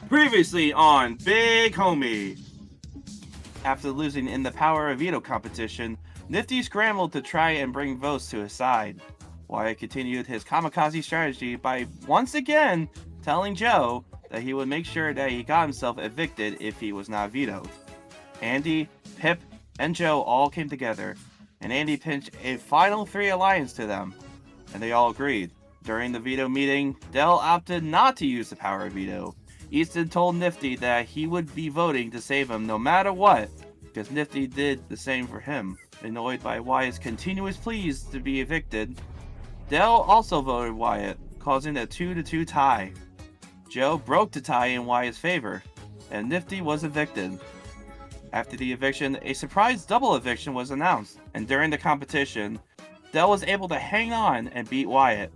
Previously on Big Homie. After losing in the Power of Veto competition, Nifty scrambled to try and bring votes to his side. Wyatt continued his kamikaze strategy by once again telling Joe that he would make sure that he got himself evicted if he was not vetoed. Andy, Pip, and Joe all came together, and Andy pitched a final 3 alliance to them, and they all agreed. During the veto meeting, Del opted not to use the Power of Veto. Easton told Nifty that he would be voting to save him no matter what, because Nifty did the same for him. Annoyed by Wyatt's continuous pleas to be evicted, Del also voted Wyatt, causing a 2-2 tie. Joe broke the tie in Wyatt's favor, and Nifty was evicted. After the eviction, a surprise double eviction was announced, and during the competition, Del was able to hang on and beat Wyatt.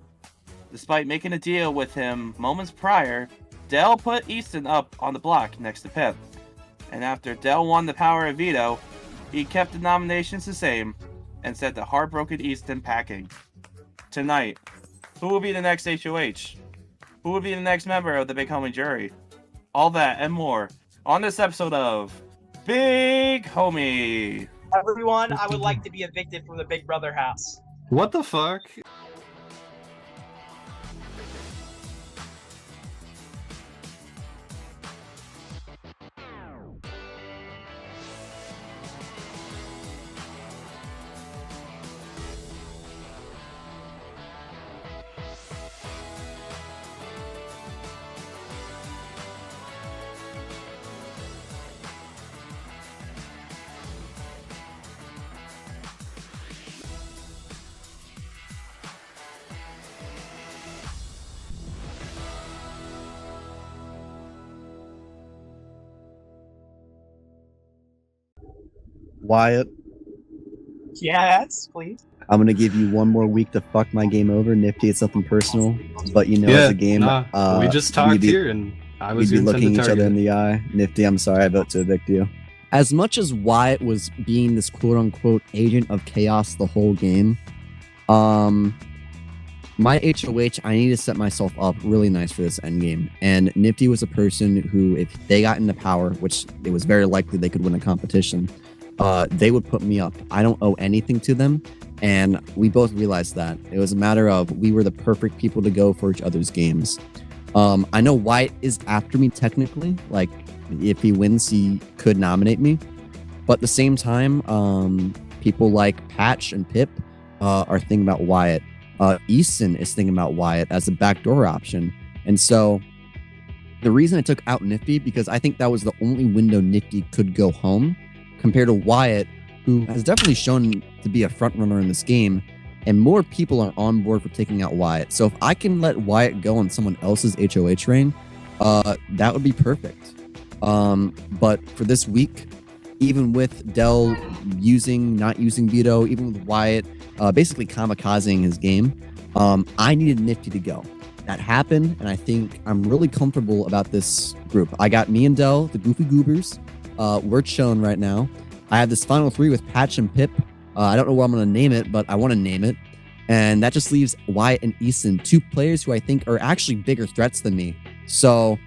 Despite making a deal with him moments prior, Del put Easton up on the block next to Pip. And after Del won the Power of Veto, he kept the nominations the same and sent the heartbroken Easton packing. Tonight, who will be the next HOH? Who will be the next member of the Big Homie jury? All that and more on this episode of Big Homie. Everyone, I would like to be evicted from the Big Brother house. What the fuck? Wyatt, Yes, please. I'm gonna give you one more week to fuck my game over. Nifty, it's nothing personal, but you know it's a game. We just talked here, and I was we'd be gonna looking send each the other in target. the eye. Nifty, I'm sorry, I vote to evict you. As much as Wyatt was being this quote-unquote agent of chaos the whole game, my HOH, I need to set myself up really nice for this endgame. And Nifty was a person who, if they got into power, which it was very likely they could win a competition, they would put me up. I don't owe anything to them, and we both realized that. It was a matter of we were the perfect people to go for each other's games. I know Wyatt is after me technically, like if he wins, he could nominate me. But at the same time, people like Patch and Pip are thinking about Wyatt. Easton is thinking about Wyatt as a backdoor option. And so the reason I took out Nifty, because I think that was the only window Nifty could go home, compared to Wyatt, who has definitely shown to be a front runner in this game, and more people are on board for taking out Wyatt. So if I can let Wyatt go on someone else's HOH reign, that would be perfect. But for this week, even with Del not using veto, even with Wyatt basically kamikazing his game, I needed Nifty to go. That happened, and I think I'm really comfortable about this group. I got me and Del, the Goofy Goobers. We're chilling right now. I have this final 3 with Patch and Pip. I don't know what I'm going to name it, but I want to name it. And that just leaves Wyatt and Easton, 2 players who I think are actually bigger threats than me. So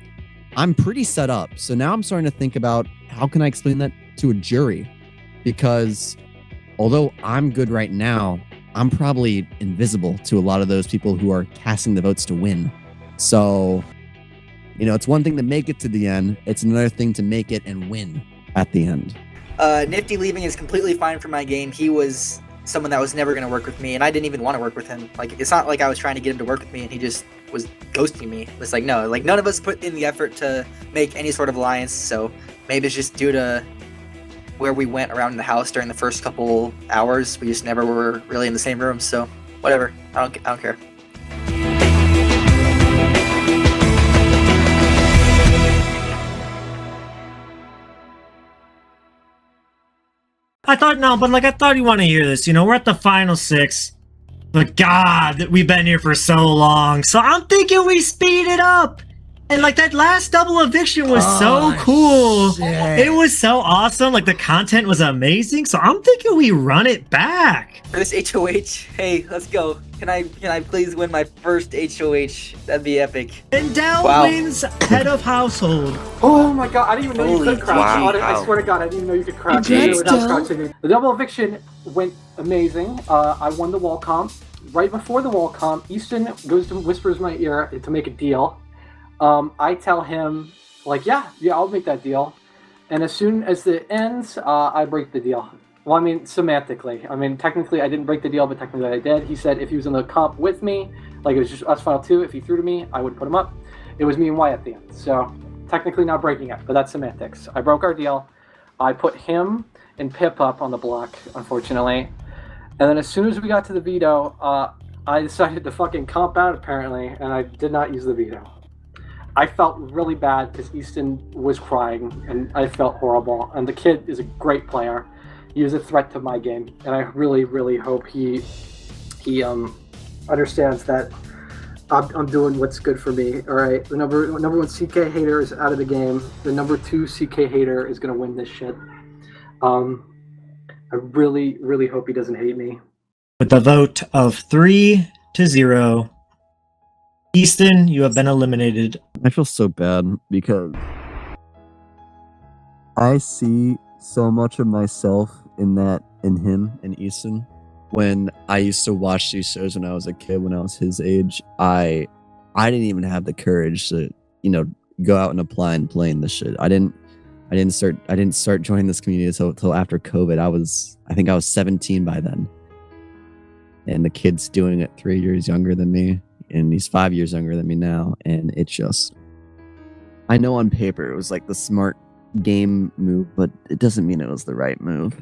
I'm pretty set up. So now I'm starting to think about how can I explain that to a jury? Because although I'm good right now, I'm probably invisible to a lot of those people who are casting the votes to win. So, you know, it's one thing to make it to the end. It's another thing to make it and win at the end. Nifty leaving is completely fine for my game. He was someone that was never going to work with me, and I didn't even want to work with him. Like, it's not like I was trying to get him to work with me, and he just was ghosting me. It's like, no, like, none of us put in the effort to make any sort of alliance, so maybe it's just due to where we went around the house during the first couple hours. We just never were really in the same room, so whatever. I don't care. I thought you want to hear this. You know, we're at the final 6. But God, we've been here for so long. So I'm thinking we speed it up. And like that last double eviction was so cool. Shit. It was so awesome. Like the content was amazing. So I'm thinking we run it back. For this HOH, hey, let's go. Can I please win my first HOH? That'd be epic. And Dell Wow. wins head of household. Oh my god, I didn't even know you Holy could crouch. wow. I swear to god, I didn't even know you could crouch Congrats, without Del. crouching. The double eviction went amazing. I won the wall comp. Right before the wall comp, Easton goes to whispers my ear to make a deal. I tell him, like, yeah, I'll make that deal. And as soon as it ends, I break the deal. Well, I mean, semantically. I mean, technically I didn't break the deal, but technically I did. He said if he was in the comp with me, like it was just us final two, if he threw to me, I would put him up. It was me and Wyatt at the end. So technically not breaking it, but that's semantics. I broke our deal. I put him and Pip up on the block, unfortunately. And then as soon as we got to the veto, I decided to fucking comp out apparently, and I did not use the veto. I felt really bad because Easton was crying, and I felt horrible. And the kid is a great player. He was a threat to my game, and I really, really hope he understands that I'm doing what's good for me. All right, the number one CK hater is out of the game. The number 2 CK hater is gonna win this shit. I really, really hope he doesn't hate me. With a vote of 3-0, Easton, you have been eliminated. I feel so bad because I see so much of myself in him and Easton. When I used to watch these shows when I was a kid, when I was his age, I didn't even have the courage to, go out and apply and play in this shit. I didn't start joining this community until after COVID. I think I was 17 by then. And the kid's doing it 3 years younger than me, and he's 5 years younger than me now, and it just, I know on paper it was like the smart game move, but it doesn't mean it was the right move.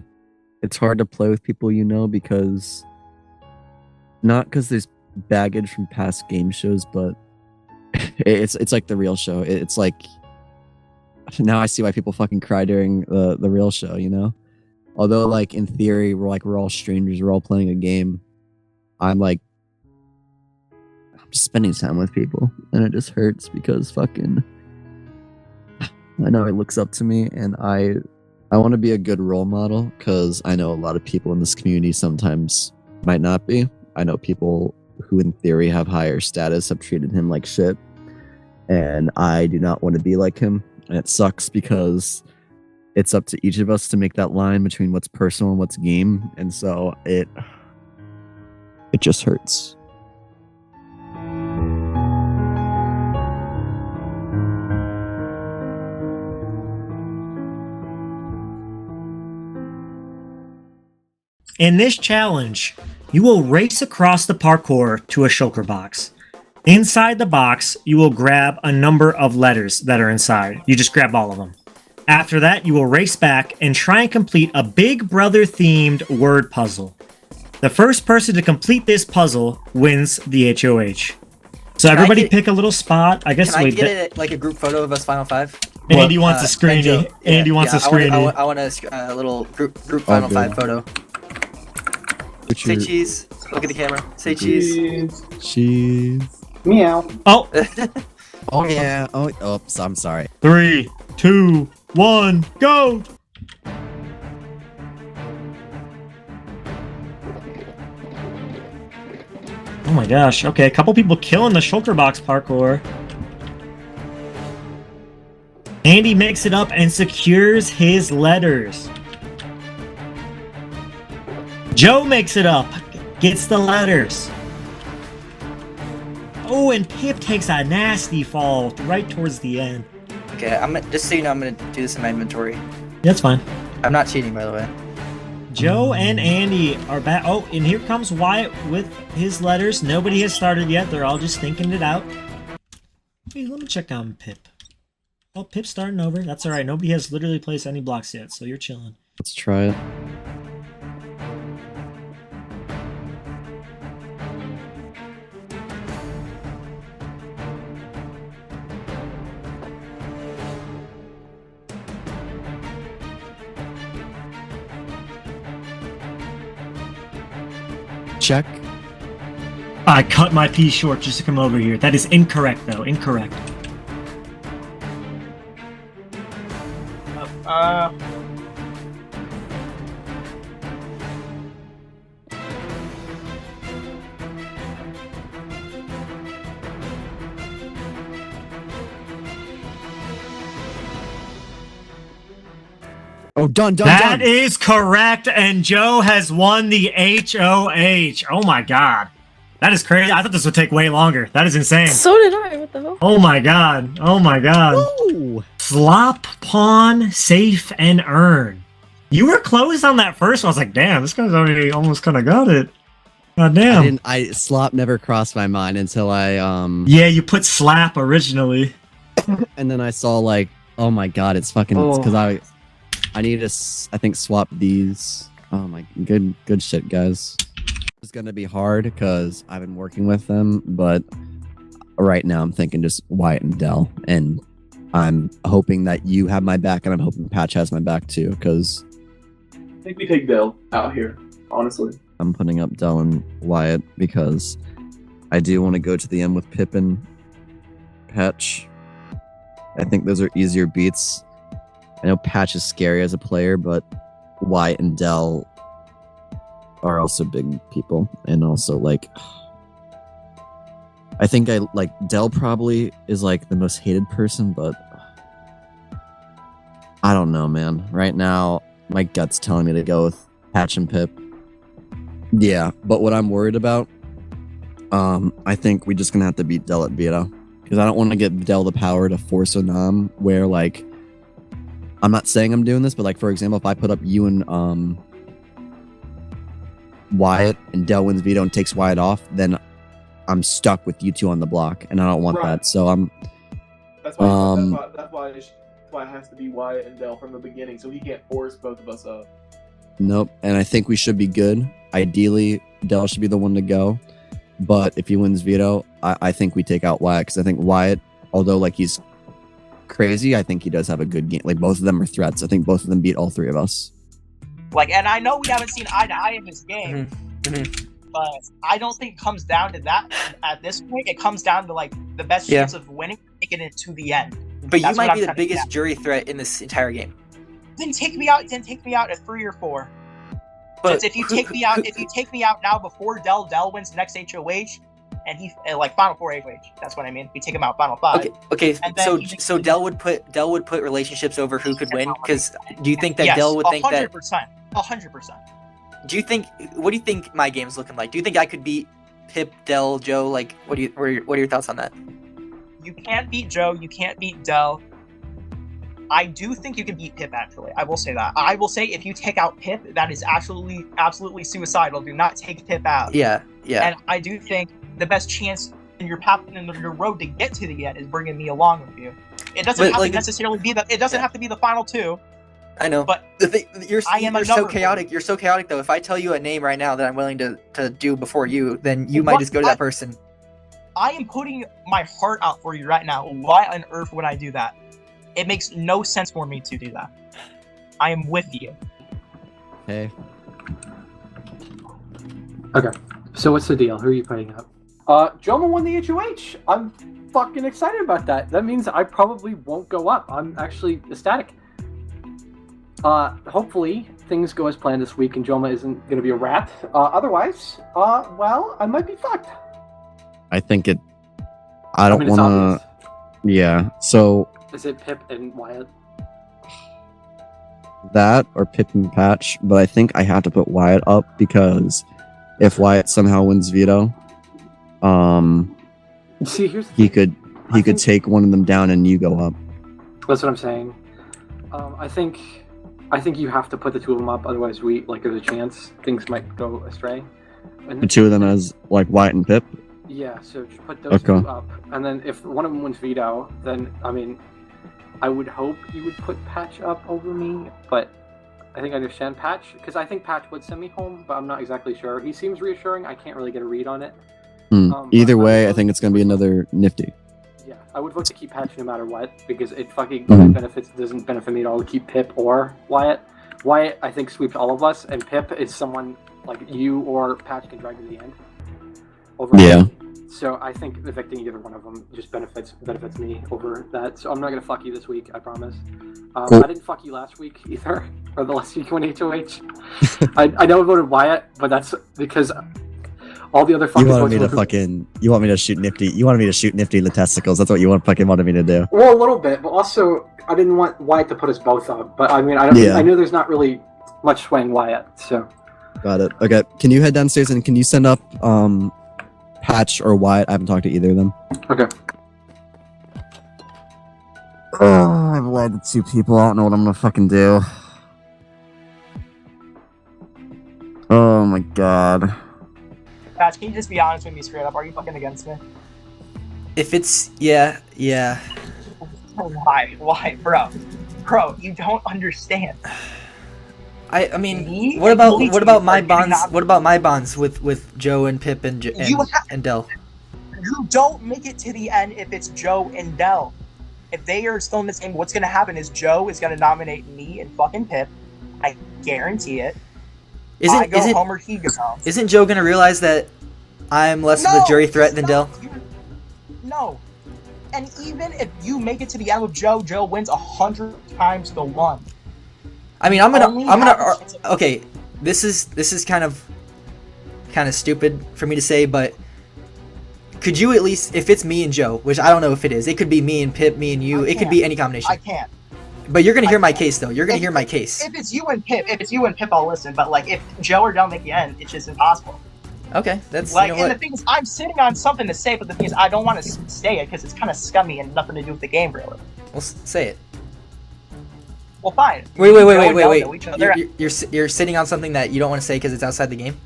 It's hard to play with people because not because there's baggage from past game shows, but it's like the real show. It's like, now I see why people fucking cry during the real show, although like in theory we're all strangers, we're all playing a game. I'm just spending time with people, and it just hurts because fucking I know he looks up to me, and I want to be a good role model because I know a lot of people in this community sometimes might not be. I know people who in theory have higher status have treated him like shit, and I do not want to be like him. And it sucks because it's up to each of us to make that line between what's personal and what's game, and so it just hurts. In this challenge, you will race across the parkour to a shulker box. Inside the box, you will grab a number of letters that are inside. You just grab all of them. After that, you will race back and try and complete a Big Brother themed word puzzle. The first person to complete this puzzle wins the HOH. So Can I everybody get- pick a little spot. I guess Can I wait, get it like a group photo of us final five? Andy wants a screeny. Benjo. Andy wants a screeny. I want a little group final good. five photo. Which Say are- cheese. Look at the camera. Say cheese. Cheese. Meow. Oh, Oh yeah. Oh, oops. I'm sorry. 3, 2, 1, go! Oh my gosh. Okay, a couple people killing the shulker box parkour. Andy makes it up and secures his letters. Joe makes it up, gets the letters. Oh, and Pip takes a nasty fall right towards the end. Okay, just so you know, I'm gonna do this in my inventory. That's fine. I'm not cheating, by the way. Joe and Andy are back. Oh, and here comes Wyatt with his letters. Nobody has started yet. They're all just thinking it out. Wait, let me check on Pip. Oh, Pip's starting over. That's all right. Nobody has literally placed any blocks yet, so you're chilling. Let's try it. Check. I cut my piece short just to come over here. That is incorrect, though. Incorrect. Oh, done. That is correct, and Joe has won the HOH. Oh my god. That is crazy. I thought this would take way longer. That is insane. So did I. What the hell? Oh my god. Oh my god. Whoa. Flop, pawn, safe, and earn. You were close on that first one. I was like, damn, this guy's already almost kind of got it. God damn. Slop never crossed my mind until I Yeah, you put slap originally. and then I saw like, oh my god, it's fucking because I need to I think swap these. Oh my good shit, guys. It's gonna be hard because I've been working with them, but right now I'm thinking just Wyatt and Dell, and I'm hoping that you have my back, and I'm hoping Patch has my back too, because I think we take Dell out here, honestly. I'm putting up Dell and Wyatt because I do want to go to the end with Pip and Patch. I think those are easier beats. I know Patch is scary as a player, but Wyatt and Dell are also big people, and also like I think I like Dell probably is like the most hated person, but I don't know, man. Right now, my gut's telling me to go with Patch and Pip. Yeah, but what I'm worried about, I think we're just gonna have to beat Dell at Vito, because I don't want to get Dell the power to force a nom where like I'm not saying I'm doing this, but like for example, if I put up you and Wyatt and Dell wins Vito and takes Wyatt off, then I'm stuck with you two on the block, and I don't want that. So I'm. That's why it has to be Wyatt and Dell from the beginning, so he can't force both of us up. Nope, and I think we should be good. Ideally, Dell should be the one to go, but if he wins Vito, I think we take out Wyatt, because I think Wyatt, although like he's crazy, I think he does have a good game. Like both of them are threats. I think both of them beat all three of us. Like, and I know we haven't seen eye to eye in this game, but I don't think it comes down to that at this point. It comes down to like the best chance of winning, making it to the end. But you might be the biggest jury threat in this entire game. Then take me out. Then take me out at 3 or 4. But if you take me out now before Dell wins the next HOH, and he like Final 4 HOH. That's what I mean. We take him out Final 5. Okay. So Dell would put relationships over who could win. Because do you think that Dell would think that? 100%. What do you think my game's looking like? Do you think I could beat Pip, Dell, Joe? Like, what are your thoughts on that? You can't beat Joe. You can't beat Dell. I do think you can beat Pip, actually. I will say that. I will say if you take out Pip, that is absolutely suicidal. Do not take Pip out. Yeah. And I do think the best chance in your path and your road to get to the end is bringing me along with you. It doesn't have to necessarily be the. It doesn't have to be the final 2. I know. But you're so chaotic. You're so chaotic, though. If I tell you a name right now that I'm willing to do before you, then you might just go to that person. I am putting my heart out for you right now. Why on earth would I do that? It makes no sense for me to do that. I am with you. Hey. Okay. So what's the deal? Who are you putting up? Joma won the HOH. I'm fucking excited about that. That means I probably won't go up. I'm actually ecstatic. Hopefully things go as planned this week and Joma isn't going to be a rat. Otherwise, well, I might be fucked. I think it. I don't want to. Yeah. So. Is it Pip and Wyatt? That or Pip and Patch, but I think I have to put Wyatt up because if Wyatt somehow wins Vito, see, here's he could take one of them down and you go up. That's what I'm saying. I think you have to put the two of them up, otherwise there's a chance things might go astray. And the two of them as like Wyatt and Pip. Yeah, so just put those two up, and then if one of them wins Vito, then I would hope you would put Patch up over me, but I think I understand Patch, because I think Patch would send me home, but I'm not exactly sure. He seems reassuring. I can't really get a read on it. Either way, I think it's going to be another nifty. Yeah, I would vote to keep Patch no matter what, because it fucking doesn't benefit me at all to keep Pip or Wyatt. Wyatt, I think, sweeps all of us, and Pip is someone like you or Patch can drag to the end. Yeah. So I think evicting either one of them just benefits me over that. So I'm not gonna fuck you this week, I promise. Cool. I didn't fuck you last week either, or the last week when HOH. I know I voted Wyatt, but that's because All the other You fucking wanted votes me to were for- fucking. You want me to shoot Nifty. You wanted me to shoot Nifty in the testicles. That's what you fucking wanted me to do. Well, a little bit, but also I didn't want Wyatt to put us both up. But I mean, I don't. Yeah. I knew there's not really much swaying Wyatt. So Got it. Okay. Can you head downstairs and can you send up Patch or Wyatt? I haven't talked to either of them. okay. Oh, I've lied to two people. I don't know what I'm gonna fucking do. Oh my god. Patch, can you just be honest with me straight up? Are you fucking against me? If it's yeah. Why, bro? Bro, you don't understand. I mean, Me what and about Bully what about teams my are getting bonds? out- What about my bonds with Joe and Pip and and Dell? You don't make it to the end if it's Joe and Dell. If they are still in this game, what's gonna happen is Joe is gonna nominate me and fucking Pip. I guarantee it. I go home or he goes home. Isn't Joe gonna realize that I'm less of a jury threat than Dell? No. And even if you make it to the end with Joe, Joe wins 100 times to 1. I mean, okay, this is kind of stupid for me to say, but could you at least, if it's me and Joe, which I don't know if it is, it could be me and Pip, me and you, it could be any combination. I can't. But you're gonna hear my case though. You're gonna hear my case. If it's you and Pip, I'll listen. But like, if Joe or Dell make the end, it's just impossible. Okay, that's Like, you know and what? the thing is, I'm sitting on something to say, but the thing is, I don't want to say it because it's kind of scummy and nothing to do with the game, really. Well, say it. Well, fine. Wait, Joe and Dell know each other. You're sitting on something that you don't want to say because it's outside the game.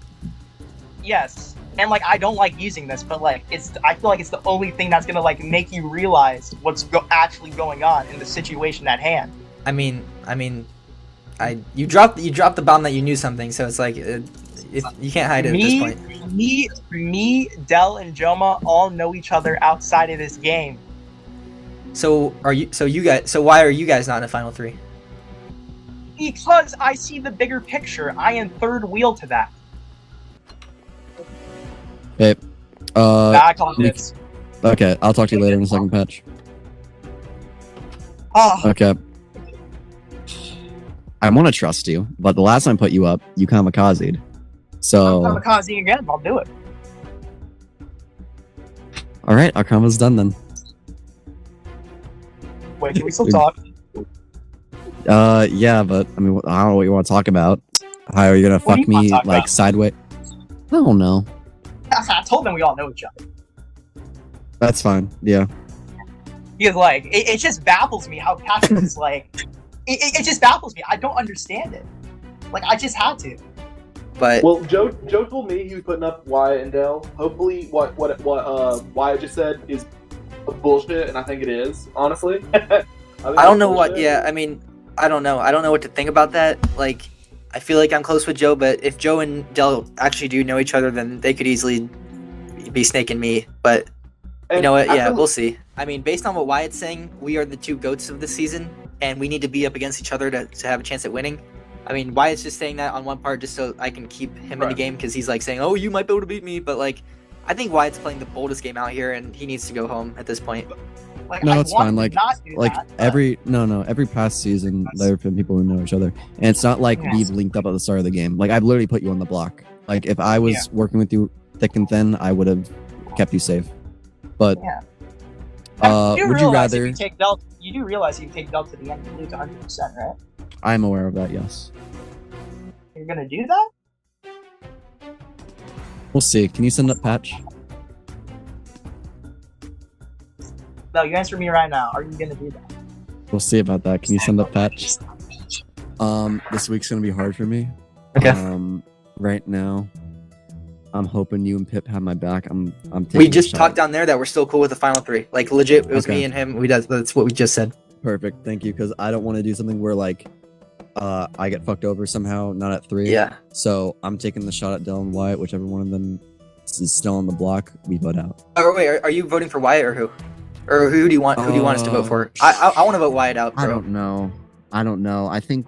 Yes, and like, I don't like using this, but like, I feel like it's the only thing that's gonna like make you realize what's actually going on in the situation at hand. I mean, you dropped the bomb that you knew something, so it's like you can't hide it at this point. Me, Dell, and Joma all know each other outside of this game. So why are you guys not in the final three? Because I see the bigger picture. I am third wheel to that. Hey, I call it this. okay, I'll talk to you later in a second, Patch. Oh, Okay. I want to trust you, but the last time I put you up, you kamikazed. So, I'm kamikaze again. I'll do it. all right, our combo's done then. Wait, can we still talk? Yeah, but I mean, I don't know what you want to talk about. How are you gonna What do fuck you wanna me talk like about? sideways? I don't know. I told them we all know each other. That's fine. Yeah. Because like, it just baffles me how Patrick is like. It just baffles me. I don't understand it. Like, I just had to. But Well, Joe told me he was putting up Wyatt and Dell. Hopefully, what Wyatt just said is bullshit, and I think it is. Honestly, I don't know what. Yeah, I mean, I don't know. I don't know what to think about that. Like, I feel like I'm close with Joe, but if Joe and Dell actually do know each other, then they could easily be snaking me. But you know what? Yeah, we'll see. I mean, based on what Wyatt's saying, we are the two GOATs of the season, and we need to be up against each other to have a chance at winning. I mean, Wyatt's just saying that on one part just so I can keep him in the Right. game because he's like saying, "Oh, you might be able to beat me," but like, I think Wyatt's playing the boldest game out here, and he needs to go home at this point. Like, No, I it's wanted fine. to Like, not do that, but- every past season, there have been people who know each other, and it's not like Yes. we've linked up at the start of the game. Like, I've literally put you on the block. Like, if I was working with you thick and thin, I would have kept you safe. But Yeah. would you realize if rather? you take Dell? You do realize if you take Dell to the end, you lose 100%, right? I'm aware of that. Yes. You're gonna do that? We'll see. Can you send up Patch? No, you answer me right now. Are you gonna do that? We'll see about that. Can you send up Patch? This week's gonna be hard for me. Okay. Right now, I'm hoping you and Pip have my back. I'm taking We a just shot. talked down there that we're still cool with the final three. Like legit, it was Okay. me and him. That's what we just said. Perfect. Thank you. Because I don't want to do something where like, I get fucked over somehow, not at 3. Yeah. So I'm taking the shot at Dell and Wyatt, whichever one of them is still on the block. We vote out. Oh wait, are you voting for Wyatt or who? Or who do you want? Who do you want us to vote for? I want to vote Wyatt out, bro. I don't know. I think.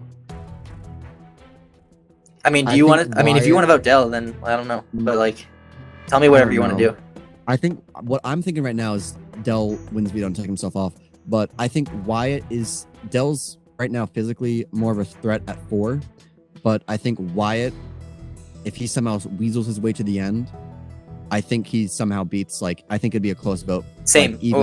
I mean, do I you want think to? I mean, if you want Wyatt- to vote Dell, then I don't know. But like, tell me whatever you want to know. do. I think what I'm thinking right now is Dell wins veto and take himself off. But I think Wyatt is Dell's right now physically more of a threat at 4. But I think Wyatt, if he somehow weasels his way to the end, I think he somehow beats. Like, I think it'd be a close vote. Same. Like, even-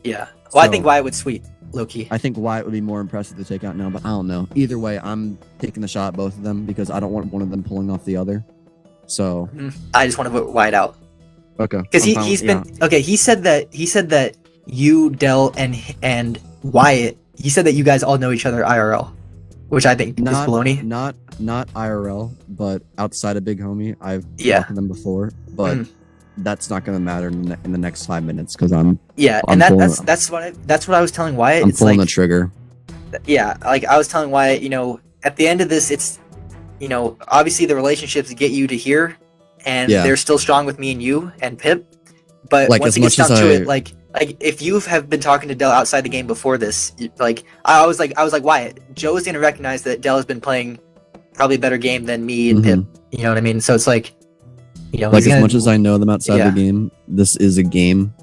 Yeah. Well, I So- think Wyatt would sweep Loki. I think Wyatt would be more impressive to take out now, but I don't know. Either way, I'm taking the shot at both of them because I don't want one of them pulling off the other. So I just want to vote Wyatt out okay, because he's been okay. He said that you, Dell, and Wyatt. He said that you guys all know each other IRL, which I think is baloney. Not IRL, but outside of Big Homie, I've Yeah. talked to them before, but that's not going to matter in the next 5 minutes because I'm And pulling- that's what I was telling Wyatt. I'm It's pulling like the trigger. yeah, like I was telling Wyatt, at the end of this, it's obviously the relationships get you to here, and Yeah. they're still strong with me and you and Pip. But Like, once as it gets much down as to I- it, like if you have been talking to Dell outside the game before this, I was like Wyatt, Joe is gonna recognize that Dell has been playing probably a better game than me and Pip. You know what I mean? So it's like, Like, as much as I know them outside the game, this is a game.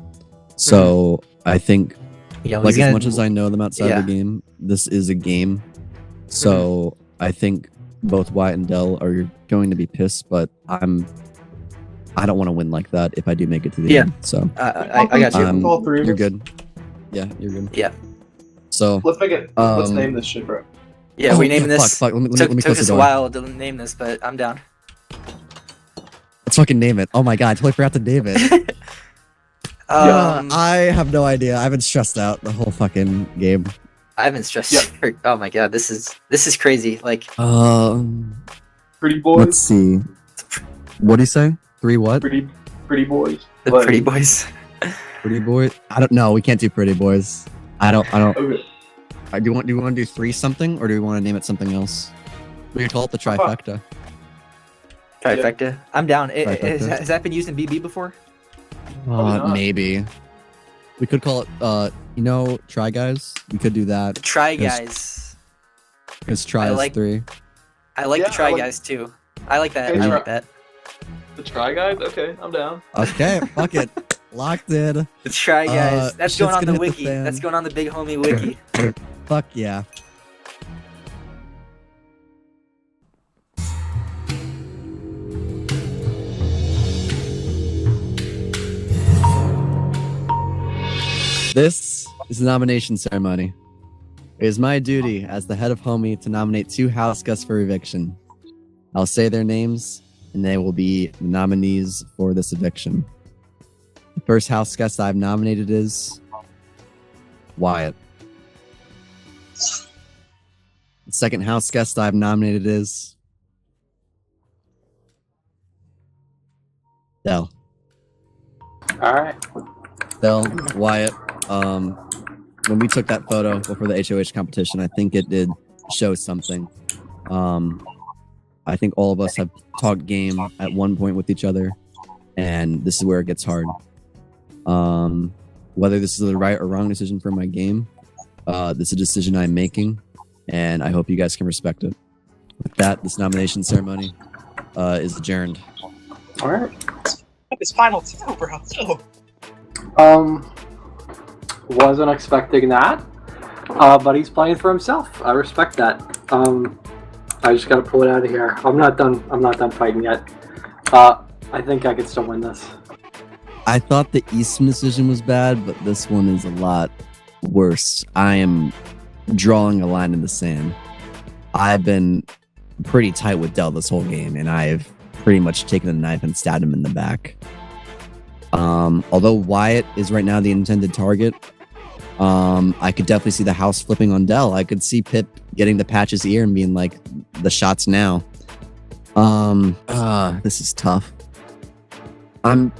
So I think, like, as much as I know them outside the game, this is a game. So I think both Wyatt and Dell are going to be pissed, but I don't want to win like that if I do make it to the end. So I got you. All three of you're us? good. Yeah, you're good. Yeah. So Let's make it. Let's name this shit, bro. Yeah, we naming this. Fuck. Let me Took close the us a door. while to name this, but I'm down. Let's fucking name it. Oh my god, I totally forgot to name it. I have no idea. I've been stressed out the whole fucking game. I've been stressed. Oh my god, this is crazy. Like, Pretty boys. let's see. What do you say? 3 what? Pretty boys. the Like, pretty boys. Pretty boy? I don't know. We can't do pretty boys. I don't. Okay. Do you want to do 3 something, or do we want to name it something else? We could call it the trifecta. Trifecta. I'm down. Trifecta. Has that been used in BB before? not. Maybe. We could call it. Try Guys. We could do that. Try Yes. guys. Because try I is like- 3. I like Yeah, the try I like- guys too. I like that. Hey, I try- like that. The Try Guys? Okay, I'm down. Okay, fuck it. Locked in. The try guys. That's shit's going on gonna the hit the wiki. fan. That's going on the Big Homie wiki. Fuck yeah. This is the nomination ceremony. It is my duty as the head of Homie to nominate 2 house guests for eviction. I'll say their names, and they will be the nominees for this eviction. The first house guest I've nominated is Wyatt. The second house guest I've nominated is Dell. All right. Dell, Wyatt. When we took that photo before the HOH competition, I think it did show something. I think all of us have talked game at one point with each other, and this is where it gets hard. Whether this is the right or wrong decision for my game, this is a decision I'm making, and I hope you guys can respect it. With that, this nomination ceremony is adjourned. All right. It's final 2, bro. Wasn't expecting that. But he's playing for himself. I respect that. I just gotta pull it out of here. I'm not done fighting yet. I think I could still win this. I thought the Eastman decision was bad, but this one is a lot worse. I am drawing a line in the sand. I've been pretty tight with Dell this whole game, and I've pretty much taken a knife and stabbed him in the back. Although Wyatt is right now the intended target, I could definitely see the house flipping on Dell. I could see Pip getting the Patch's ear and being like, the shots now. This is tough. I'm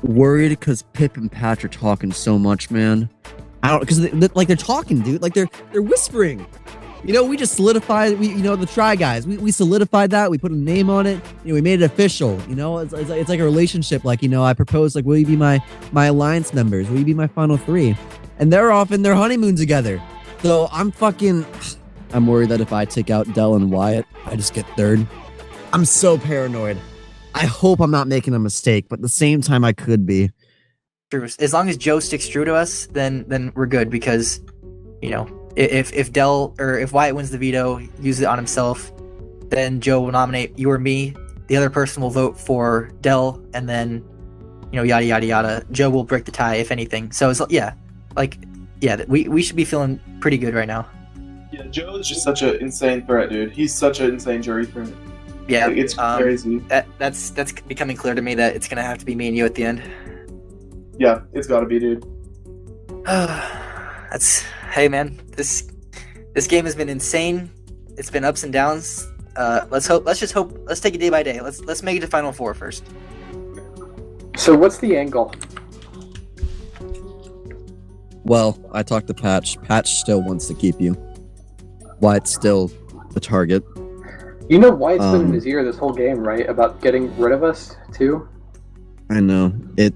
worried because Pip and Patch are talking so much, man. I don't, because they're talking, dude. Like they're whispering. We just solidified. The Try Guys. We solidified that. We put a name on it. We made it official. It's like a relationship. Like I proposed. Like, will you be my alliance members? Will you be my final 3? And they're off in their honeymoon together. So I'm worried that if I take out Dell and Wyatt, I just get 3rd. I'm so paranoid. I hope I'm not making a mistake, but at the same time, I could be. True. As long as Joe sticks true to us, then we're good because, if Dell or if Wyatt wins the veto, use it on himself, then Joe will nominate you or me. The other person will vote for Dell, and then yada yada yada. Joe will break the tie if anything. So it's yeah, we should be feeling pretty good right now. Yeah, Joe is just such an insane threat, dude. He's such an insane jury threat. Yeah, Like, it's crazy. That's becoming clear to me that it's gonna have to be me and you at the end. Yeah, it's got to be, dude. Hey man, this game has been insane. It's been ups and downs. Let's take it day by day. Let's make it to Final Four first. So what's the angle? Well, I talked to Patch. Patch still wants to keep you. Wyatt's still the target. You know Wyatt's been in his ear this whole game, right? About getting rid of us too. I know it.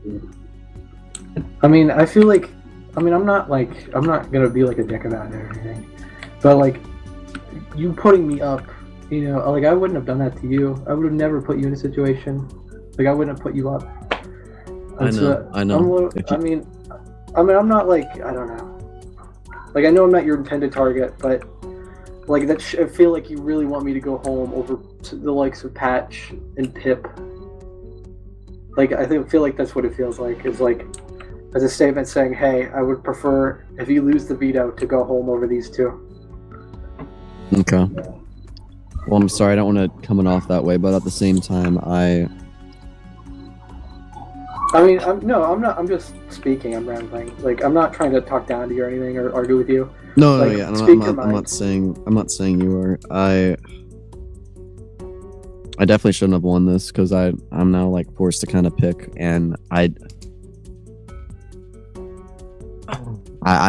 I mean, I feel like, I'm not gonna be like a dick about it or anything, but like, you putting me up, like I wouldn't have done that to you. I would have never put you in a situation, like I wouldn't have put you up. I know. I'm not like, I don't know. Like I know I'm not your intended target, but like I feel like you really want me to go home over to the likes of Patch and Pip. Like I feel like that's what it feels like. Is like as a statement saying, "Hey, I would prefer if you lose the veto to go home over these two." Okay. Well, I'm sorry. I don't want to come off that way, but at the same time, I'm not. I'm just speaking. I'm rambling. Like I'm not trying to talk down to you or anything or argue with you. No, like, yeah. I'm not saying you were. I definitely shouldn't have won this because I'm now like forced to kind of pick, and I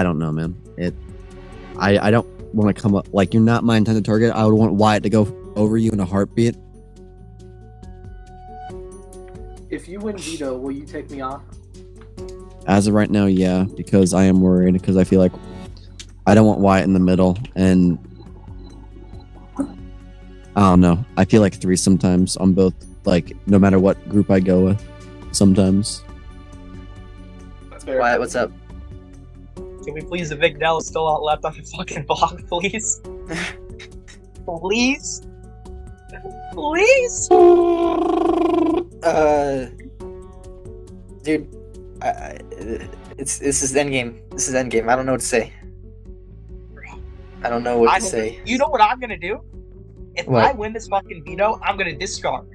don't know, man. I don't want to come up like you're not my intended target. I would want Wyatt to go over you in a heartbeat. If you win veto, will you take me off? As of right now, yeah, because I am worried because I feel like I don't want Wyatt in the middle, and I don't know. I feel like 3 sometimes on both, like no matter what group I go with, sometimes. That's fair. Wyatt, what's up? Can we please evict Dell still out left on the fucking block, please? Please? Please? Dude, this is endgame. This is endgame. I don't know what to say. I don't know what to say. You know what I'm gonna do? If What? I win this fucking veto, I'm gonna discard.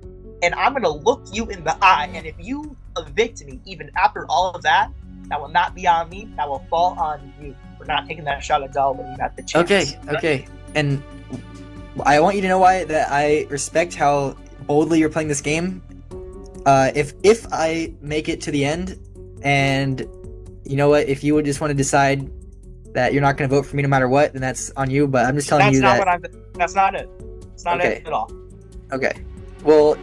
And I'm gonna look you in the eye, and if you evict me, even after all of that, that will not be on me, that will fall on you. We're not taking that shot at Dell when you got the chance. Okay. And I want you to know why that I respect how boldly you're playing this game. If I make it to the end, and you know what, if you would just want to decide that you're not going to vote for me no matter what, then that's on you. But I'm just telling you that. That's not it. It's not it at all. Okay. Well,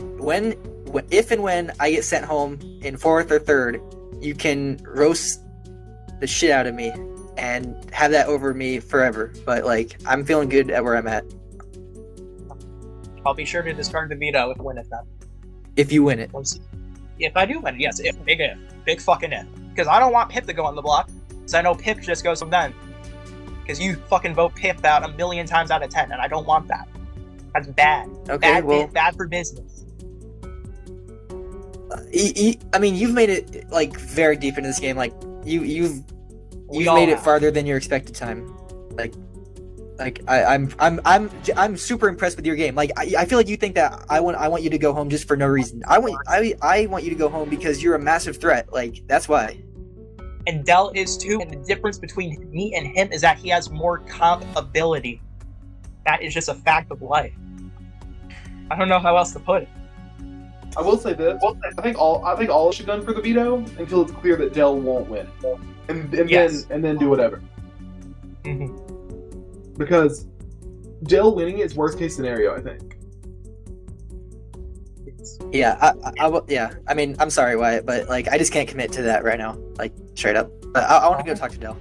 if and when I get sent home in 4th or 3rd, you can roast the shit out of me and have that over me forever. But like, I'm feeling good at where I'm at. I'll be sure to discard the veto if I win it then. If you win it. If I do win it, yes. Big fucking if. Because I don't want Pip to go on the block. Because I know Pip just goes from then. Because you fucking vote Pip out 1,000,000 times out of 10, and I don't want that. That's bad. Okay, bad for business. I mean, you've made it like very deep into this game. Like you've made it farther than your expected time. I'm super impressed with your game. Like I feel like you think that I want you to go home just for no reason. I want you to go home because you're a massive threat. Like that's why. And Dell is too. And the difference between me and him is that he has more comp ability. That is just a fact of life. I don't know how else to put it. I will say this. I think all should done for the veto until it's clear that Dell won't win, and then do whatever. Mm-hmm. Because Dell winning is worst case scenario, I think. Yeah, yeah. I mean, I'm sorry, Wyatt, but like, I just can't commit to that right now. Like, straight up. But I want to go talk to Dell.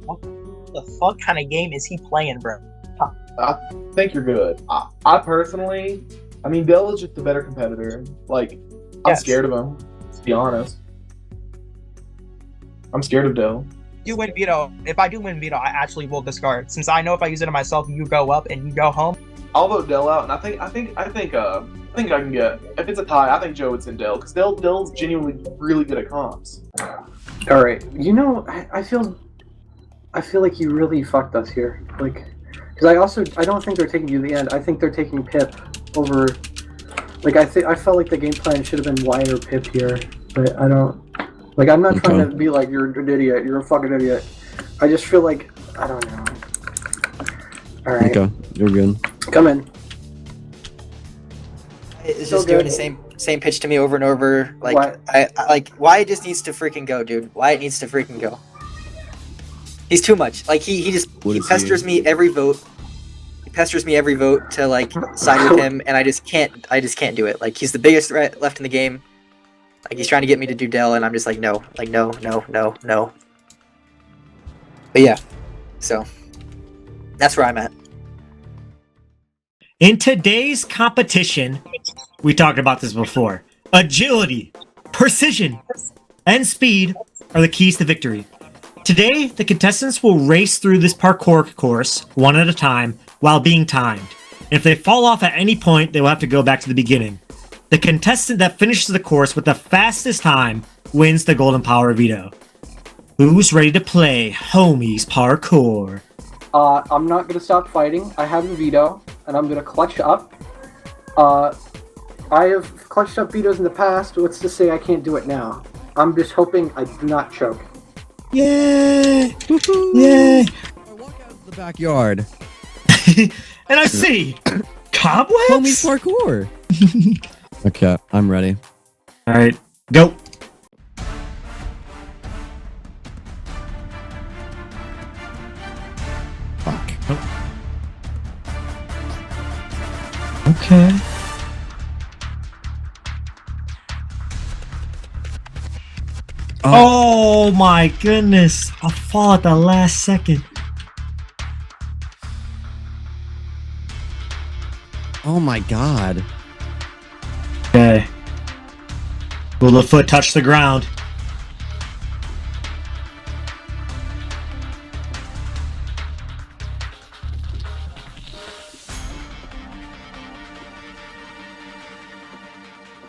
What the fuck kind of game is he playing, bro? I think you're good. I personally, I mean, Dell is just a better competitor. Like, I'm scared of him, to be honest. I'm scared of Dell. If I do win veto, I actually will discard. Since I know if I use it on myself, you go up and you go home. I'll vote Dell out, and I think I can get. If it's a tie, I think Joe would send Dell because Dell's genuinely really good at comps. All right, you know, I feel like you really fucked us here, like, because I don't think they're taking you to the end. I think they're taking Pip over. Like I felt like the game plan should have been wider Pip here, but I don't. Like I'm not trying to be like you're an idiot. You're a fucking idiot. I just feel like I don't know. All right. Okay, you're good. Come in. It's So just doing good. the same pitch to me over and over. Like Why? I like Wyatt just needs to freaking go, dude. Wyatt needs to freaking go. He's too much. Like he What he is pesters me every vote. He pesters me every vote to like side with him, and I just can't do it. Like he's the biggest threat left in the game. Like he's trying to get me to do Dell, and I'm just like no. Like no. But yeah, so that's where I'm at. In today's competition, we talked about this before. Agility, precision, and speed are the keys to victory. Today, the contestants will race through this parkour course one at a time while being timed. And if they fall off at any point, they will have to go back to the beginning. The contestant that finishes the course with the fastest time wins the Golden Power Veto. Who's ready to play Homies Parkour? I'm not gonna stop fighting. I have a veto, and I'm gonna clutch up. I have clutched up vetoes in the past. What's to say I can't do it now? I'm just hoping I do not choke. Yay! Woohoo! Yay! I walk out of the backyard. And I see cobwebs. Homies parkour. Okay, I'm ready. All right, go. Fuck. Okay. Oh my goodness! I fall at the last second. Oh my god. Okay. Will the foot touch the ground?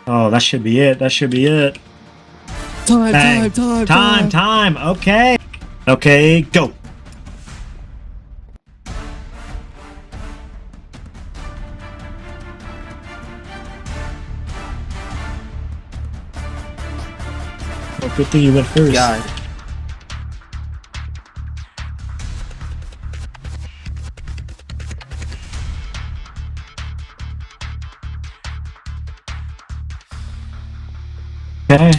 Oh, that should be it. That should be it. Bang. Time. Okay. Okay, go. Oh, good thing you went first. God. Okay.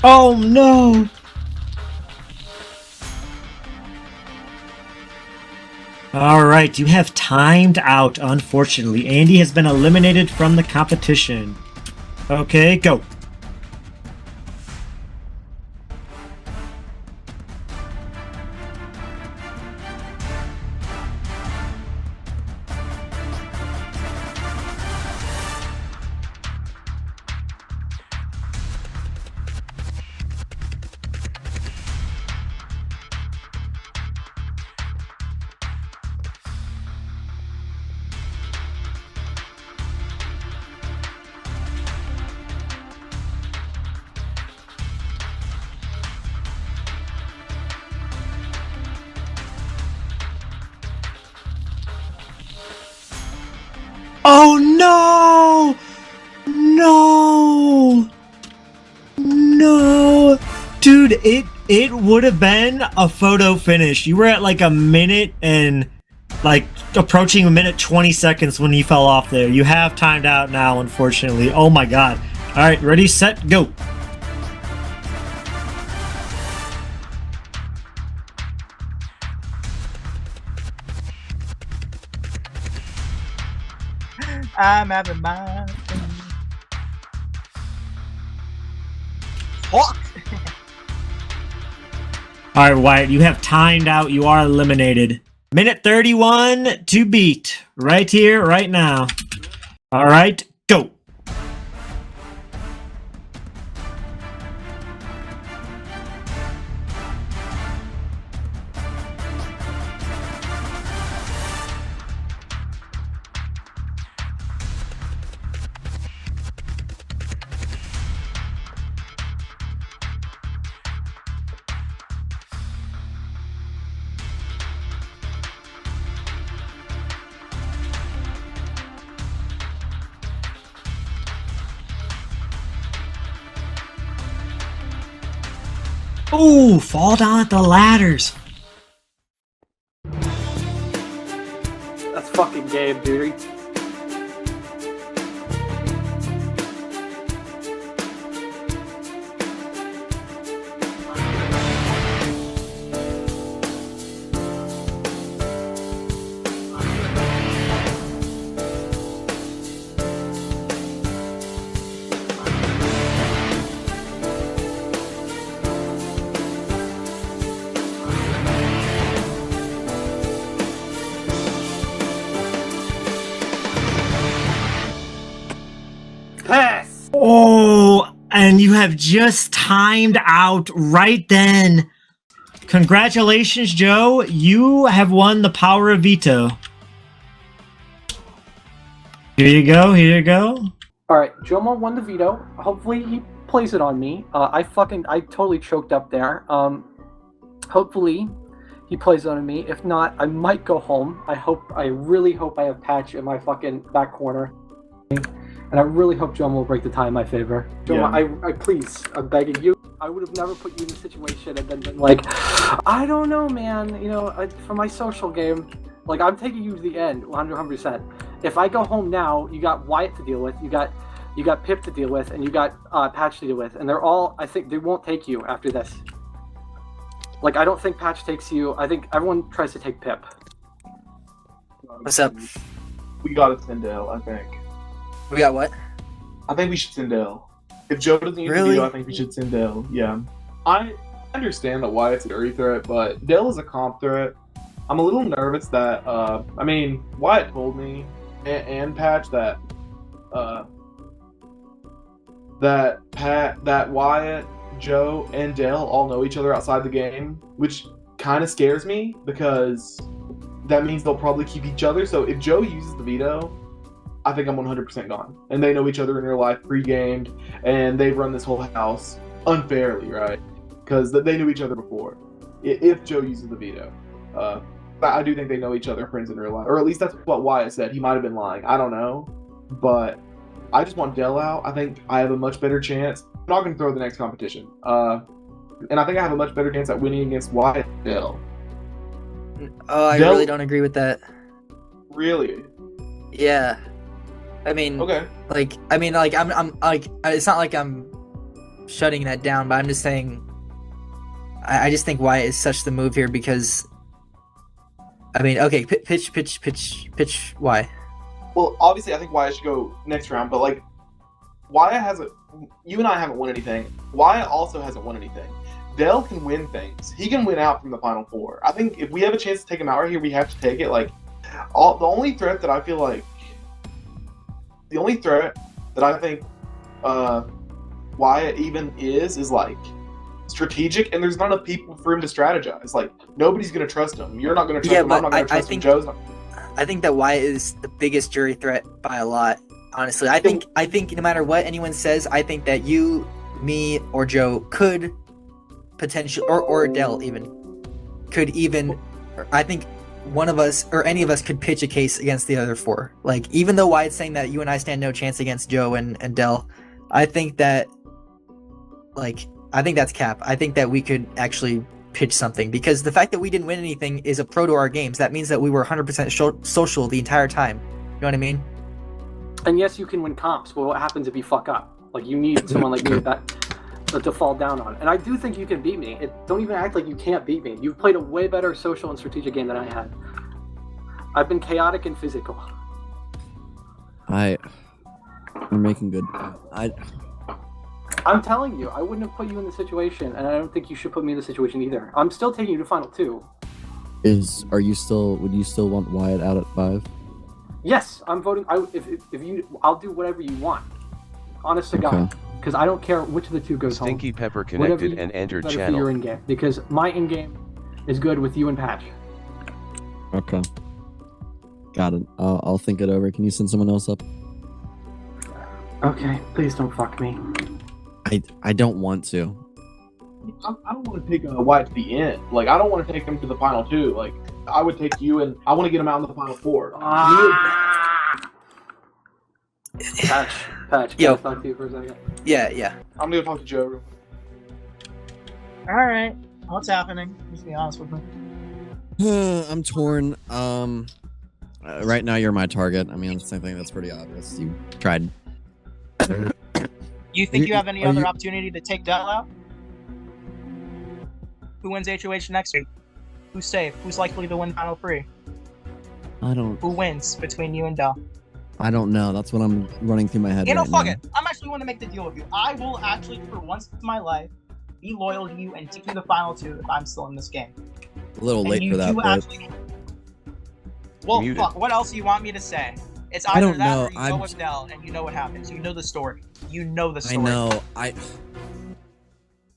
Oh no! Alright, you have timed out, unfortunately. Andy has been eliminated from the competition. Okay, go. Oh no! No! No! Dude, it would have been a photo finish. You were at like a minute and like approaching a minute 20 seconds when you fell off there. You have timed out now, unfortunately. Oh my god. Alright, ready, set, go. I'm having my fuck. Alright, Wyatt, you have timed out. You are eliminated. Minute 31 to beat. Right here, right now. Alright, go. Ooh, fall down at the ladders. That's fucking game, dude. Pass! Oh, and you have just timed out right then. Congratulations, Joe. You have won the power of veto. Here you go. Here you go. Alright, Jomo won the veto. Hopefully he plays it on me. I totally choked up there. Hopefully he plays it on me. If not, I might go home. I really hope I have Patch in my fucking back corner. And I really hope Jomo will break the tie in my favor. Jomo, I please, I'm begging you. I would have never put you in this situation and then been like, I don't know, man. You know, for my social game, like, I'm taking you to the end, 100%. If I go home now, you got Wyatt to deal with, you got Pip to deal with, and you got Patch to deal with, and they're all, I think, they won't take you after this. Like, I don't think Patch takes you. I think everyone tries to take Pip. What's up? We got a Tyndale, I think. We got what? I think we should Tyndale. If Joe doesn't use Really? the veto, I think we should Tyndale. Yeah. I understand that Wyatt's a jury threat, but Dale is a comp threat. I'm a little nervous that, Wyatt told me, and Patch, that Wyatt, Joe, and Dale all know each other outside the game, which kind of scares me, because that means they'll probably keep each other. So if Joe uses the veto, I think I'm 100% gone. And they know each other in real life, pre-gamed, and they've run this whole house unfairly, right? Because they knew each other before. If Joe uses the veto. I do think they know each other, friends in real life. Or at least that's what Wyatt said. He might have been lying. I don't know. But I just want Dell out. I think I have a much better chance. I'm not going to throw the next competition. And I think I have a much better chance at winning against Wyatt and Dell. Oh, I Dell- really don't agree with that. Really? Yeah. I mean, Okay. I'm like, it's not like I'm shutting that down, but I'm just saying, I just think Wyatt is such the move here because, I mean, okay, pitch, why? Well, obviously, I think Wyatt should go next round, but, like, Wyatt hasn't... You and I haven't won anything. Wyatt also hasn't won anything. Dell can win things. He can win out from the Final Four. I think if we have a chance to take him out right here, we have to take it. Like, the only threat that I feel like... The only threat that I think Wyatt even is like, strategic, and there's not enough people for him to strategize. Like, nobody's going to trust him. You're not going to trust him. I'm not going to trust him. Joe's not... I think that Wyatt is the biggest jury threat by a lot. Honestly, I think no matter what anyone says, I think that you, me, or Joe could potentially, or Dell even, could even, I think one of us or any of us could pitch a case against the other four. Like, even though Wyatt's saying that you and I stand no chance against Joe and Dell, I think that, like, I think that's cap. I think that we could actually pitch something, because the fact that we didn't win anything is a pro to our games. That means that we were 100% social the entire time. You know what I mean? And yes, you can win comps, but what happens if you fuck up? Like, you need someone like me that to fall down on. And I do think you can beat me. Don't even act like you can't beat me. You've played a way better social and strategic game than I had. I've been chaotic and physical. You're making good. I'm telling you, I wouldn't have put you in the situation, and I don't think you should put me in the situation either. I'm still taking you to Final 2. Would you still want Wyatt out at 5? Yes, I'm voting. I'll do whatever you want. Honest to God. Because I don't care which of the two goes home. Stinky Pepper connected and entered better for channel. your in-game, because my in-game is good with you and Patch. Okay. Got it. I'll think it over. Can you send someone else up? Okay, please don't fuck me. I don't want to. I don't want to take Wyatt to the end. Like, I don't want to take him to the Final 2. Like, I would take you, and I want to get him out in the Final 4. Patch, can Yo. I talk to you for a second? Yeah. I'm going to talk to Joe. All right, what's happening? Just be honest with me. I'm torn. Right now you're my target. I mean, I think that's pretty obvious. You tried. You think you have any other opportunity to take Dell out? Who wins HOH next week? Who's safe? Who's likely to win Final 3? Who wins between you and Dell? I don't know. That's what I'm running through my head. You know, right fuck now. it. I'm actually want to make the deal with you. I will actually, for once in my life, be loyal to you and take you to the Final 2 if I'm still in this game. A little And late you for that, do but actually... Well, Muted. fuck. What else do you want me to say? It's I either don't that know. or you go with Dell and you know what happens. You know the story. You know the I story. know.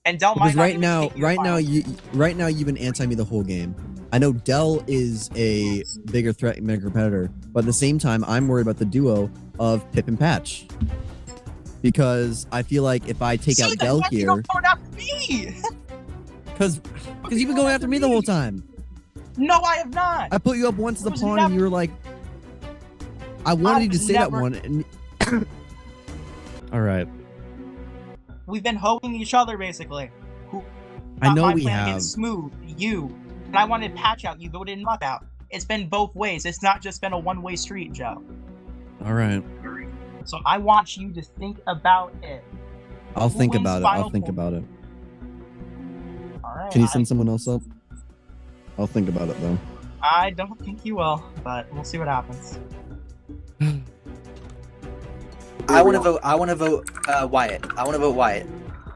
And Dell Because might not right even now, take you to right now you've been anti me the whole game. I know Dell is a bigger threat and bigger competitor, but at the same time, I'm worried about the duo of Pip and Patch. Because I feel like if I take out Dell here, Don't throw it after me. because you've been going after me the whole time. No, I have not. I put you up once as a It was pawn, and never- you were like, I wanted you to I've say that never- one. And... All right, We've been hoeing each other basically. I know my we plan have. against Smooth, you, and I wanted Patch out. You voted Muck out. It's been both ways. It's not just been a one-way street, Joe. All right, So I want you to think about it. I'll Who think wins about it. Final I'll think Four? about it. All right. Can you send someone else up? I'll think about it though. I don't think you will, but we'll see what happens. I want to vote. I want to vote Wyatt. I want to vote Wyatt.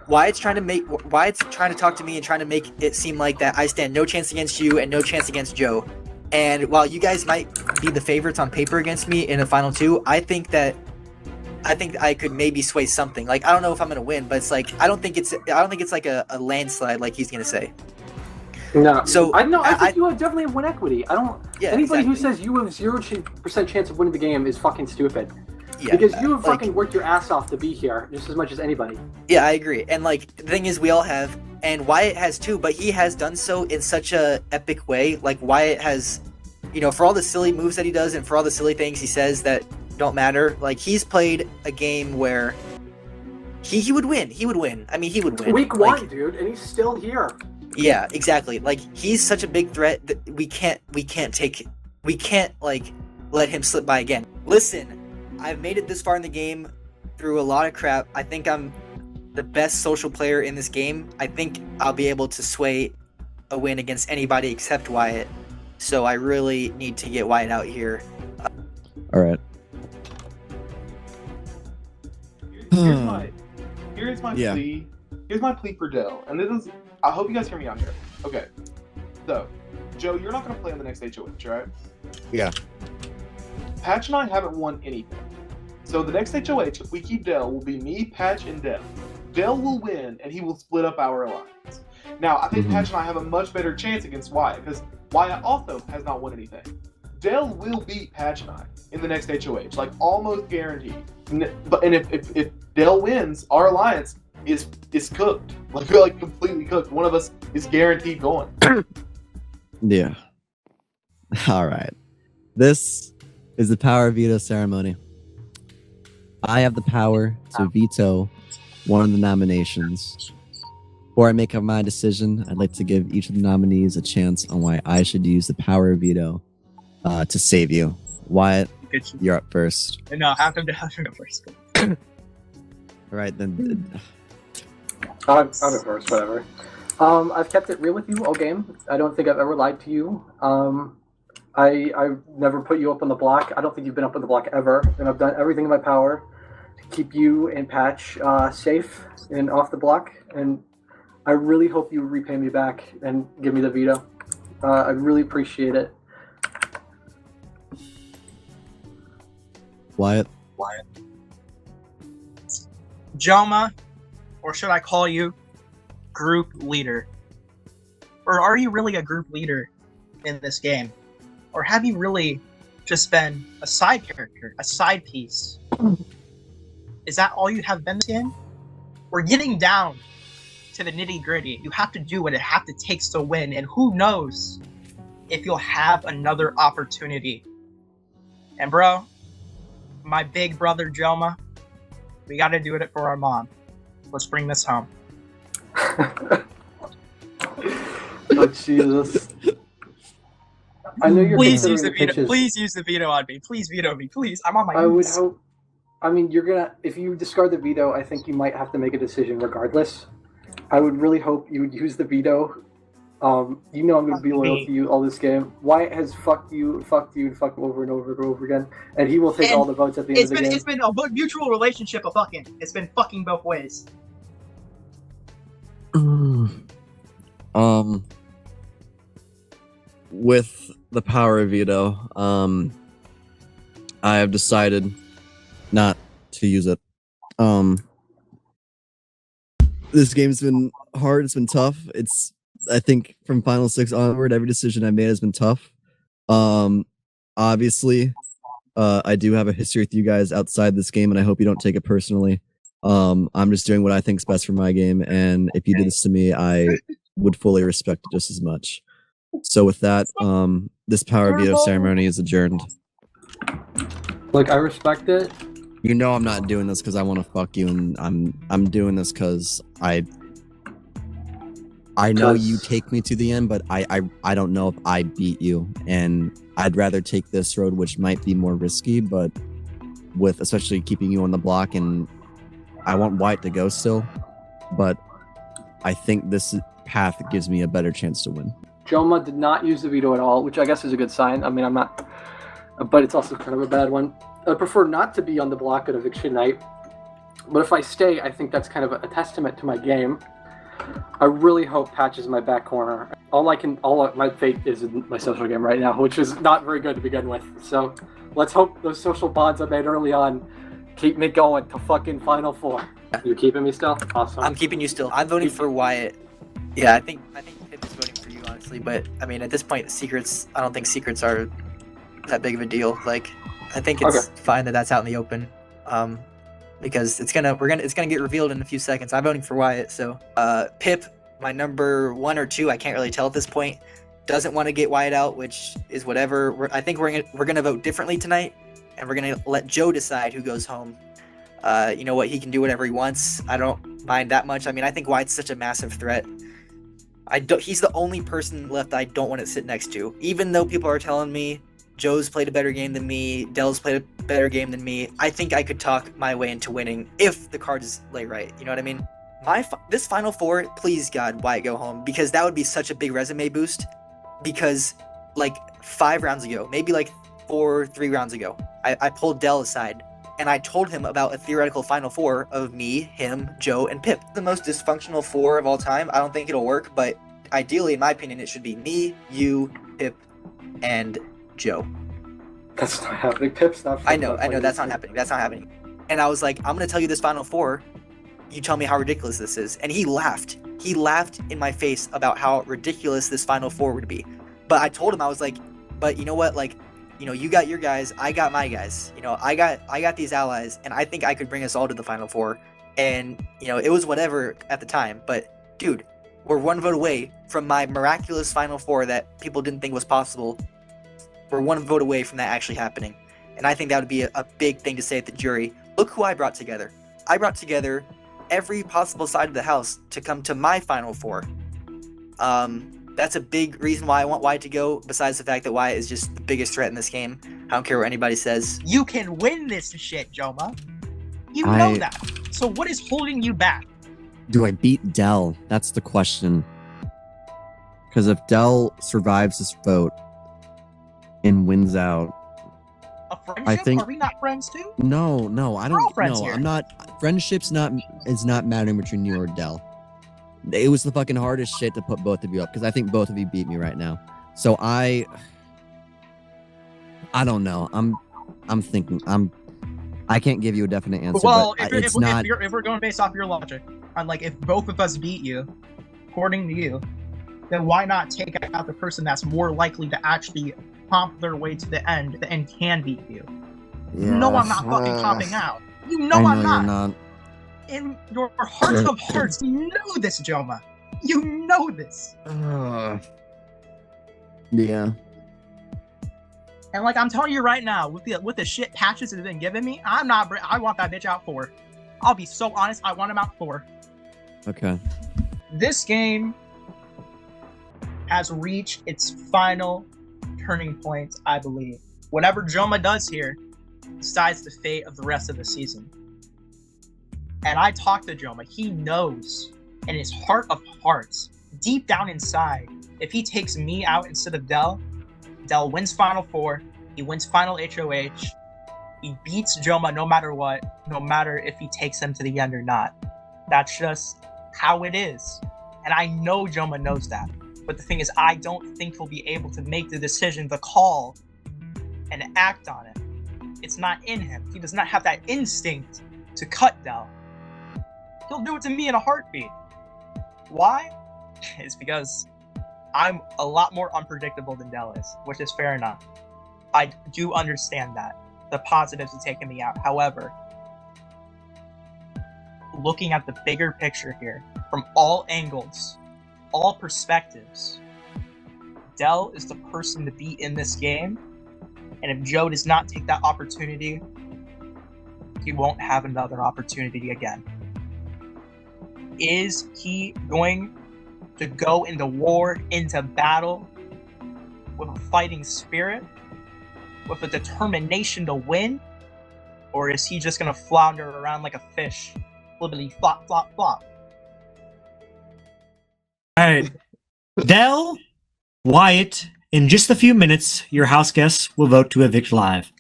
Wyatt's trying to talk to me and trying to make it seem like that I stand no chance against you and no chance against Joe. And while you guys might be the favorites on paper against me in a final 2, I think I could maybe sway something. Like I don't know if I'm gonna win, but it's like I don't think it's like a landslide like he's gonna say. No. So, I I- think you have definitely have win equity. I don't. Yeah, Anybody who exactly. says you have 0% chance of winning the game is fucking stupid. Yeah, Because you have like- fucking worked your ass off to be here just as much as anybody. Yeah, I agree. And like the thing is, we all have, and Wyatt has too, but he has done so in such a epic way. Like Wyatt has, for all the silly moves that he does and for all the silly things he says that don't matter. Like he's played a game where he would win. He would win. I mean, he would win. Week Like, 1, dude, and he's still here. Yeah, exactly. Like he's such a big threat that we can't like let him slip by again. Listen, I've made it this far in the game through a lot of crap. I think I'm the best social player in this game. I think I'll be able to sway a win against anybody except Wyatt. So I really need to get Wyatt out here. All right. Here's my Yeah. plea. Here's my plea for Dell. And this is, I hope you guys hear me out here. Okay. So, Joe, you're not going to play on the next HOH, right? Yeah. Patch and I haven't won anything. So the next HOH, if we keep Dell, will be me, Patch, and Dell. Dell will win, and he will split up our alliance. Now, I think Mhm. Patch and I have a much better chance against Wyatt, because Wyatt also has not won anything. Dell will beat Patch and I in the next HOH, like almost guaranteed. But if Dell wins, our alliance is cooked, like completely cooked. One of us is guaranteed going. Yeah. All right. This is the power veto ceremony. I have the power to veto one of the nominations. Before I make up my decision, I'd like to give each of the nominees a chance on why I should use the power of veto to save you. Wyatt, you're up first. No, have him go first. All right, then. I'll go first, whatever. I've kept it real with you all game. I don't think I've ever lied to you. I've never put you up on the block. I don't think you've been up on the block ever. And I've done everything in my power to keep you and Patch safe and off the block. And I really hope you repay me back and give me the veto. I really appreciate it. Wyatt. Joma, or should I call you group leader? Or are you really a group leader in this game? Or have you really just been a side character, a side piece? Is that all you have been this game? We're getting down to the nitty gritty. You have to do what it takes to win, and who knows if you'll have another opportunity. And bro, my big brother Joma, we gotta do it for our mom. Let's bring this home. Oh Jesus! I know you're Please use considering the veto. pitches. Please use the veto on me. Please veto me. Please, I'm on my I would knees. hope. I mean, you're gonna. If you discard the veto, I think you might have to make a decision regardless. I would really hope you would use the veto. You know I'm gonna be loyal to you all this game. Wyatt has fucked you, and fucked you over and over and over again, and he will take And all the votes at the end of the game. It's been a mutual relationship of fucking. It's been fucking both ways. With the power of veto, I have decided not to use it. This game's been hard. It's been tough. I think from Final 6 onward, every decision I made has been tough. Obviously, I do have a history with you guys outside this game, and I hope you don't take it personally. I'm just doing what I think is best for my game, and if you did this to me, I would fully respect it just as much. So with that, this power veto ceremony is adjourned. Look, I respect it. You know I'm not doing this because I want to fuck you, and I'm doing this because I know you take me to the end, but I don't know if I beat you, and I'd rather take this road, which might be more risky, but with especially keeping you on the block, and I want Wyatt to go still, but I think this path gives me a better chance to win. Joma did not use the veto at all, which I guess is a good sign. I mean, I'm not, but it's also kind of a bad one. I prefer not to be on the block at eviction night, but if I stay, I think that's kind of a testament to my game. I really hope Patch is in my back corner. All my fate is in my social game right now, which is not very good to begin with. So let's hope those social bonds I made early on keep me going to fucking Final Four. You keeping me still? Awesome. I'm keeping you still. I'm voting for Wyatt. Yeah, I think Pip is voting for you, honestly. But I mean, at this point, I don't think secrets are that big of a deal. Like, I think it's fine that that's out in the open. Because it's gonna get revealed in a few seconds. I'm voting for Wyatt. So Pip, my number 1 or 2, I can't really tell at this point, doesn't want to get Wyatt out, which is whatever. I think we're gonna vote differently tonight, and we're gonna let Joe decide who goes home. You know what? He can do whatever he wants. I don't mind that much. I mean, I think Wyatt's such a massive threat. He's the only person left I don't want to sit next to. Even though people are telling me Joe's played a better game than me, Dell's played a better game than me, I think I could talk my way into winning if the cards lay right. You know what I mean? This Final Four, please God, Wyatt go home, because that would be such a big resume boost. Because like 5 rounds ago, maybe like 3 rounds ago, I pulled Dell aside and I told him about a theoretical Final Four of me, him, Joe, and Pip. The most dysfunctional 4 of all time. I don't think it'll work, but ideally, in my opinion, it should be me, you, Pip, and Joe. That's not happening. Pip's not. I know. That's not happening. That's not happening. And I was like, I'm gonna tell you this Final Four. You tell me how ridiculous this is. And he laughed. He laughed in my face about how ridiculous this Final Four would be. But I told him, I was like, but you know what? Like, you know, you got your guys, I got my guys. You know, I got these allies, and I think I could bring us all to the Final Four. And you know, it was whatever at the time. But dude, we're 1 vote away from my miraculous Final Four that people didn't think was possible. We're 1 vote away from that actually happening. And I think that would be a big thing to say at the jury. Look who I brought together. I brought together every possible side of the house to come to my Final Four. That's a big reason why I want Wyatt to go, besides the fact that Wyatt is just the biggest threat in this game. I don't care what anybody says. You can win this shit, Joma. You know that. So what is holding you back? Do I beat Dell? That's the question. Because if Dell survives this vote and wins out, A friendship? I think- Are we not friends too? no, I We're all don't. friends No, here. I'm not. Friendship's is not mattering between you or Dell. It was the fucking hardest shit to put both of you up because I think both of you beat me right now. So I don't know. I'm thinking. I can't give you a definite answer. Well, but if we're going based off your logic, on like if both of us beat you, according to you, then why not take out the person that's more likely to actually comp their way to the end and can beat you? You know I'm not fucking comping out. You know I'm You're not. not. In your heart of hearts, you know this, Joma. You know this. Yeah. And like I'm telling you right now, with the shit Patches has been giving me, I want that bitch out 4. I'll be so honest, I want him out 4. Okay. This game has reached its final turning point, I believe. Whatever Joma does here decides the fate of the rest of the season. And I talked to Joma. He knows in his heart of hearts, deep down inside, if he takes me out instead of Dell wins Final Four, he wins Final HOH, he beats Joma no matter what, no matter if he takes him to the end or not. That's just how it is. And I know Joma knows that. But the thing is, I don't think he'll be able to make the decision, the call, and act on it. It's not in him. He does not have that instinct to cut Dell. He'll do it to me in a heartbeat. Why? It's because I'm a lot more unpredictable than Dell is, which is fair enough. I do understand that. The positives of taking me out. However, looking at the bigger picture here, from all angles, all perspectives, Dell is the person to beat in this game, and if Joe does not take that opportunity, he won't have another opportunity again. Is he going to go into war, into battle, with a fighting spirit, with a determination to win, or is he just going to flounder around like a fish, flippity flop, flop, flop? All right. Dell, Wyatt, in just a few minutes, your house guests will vote to evict live.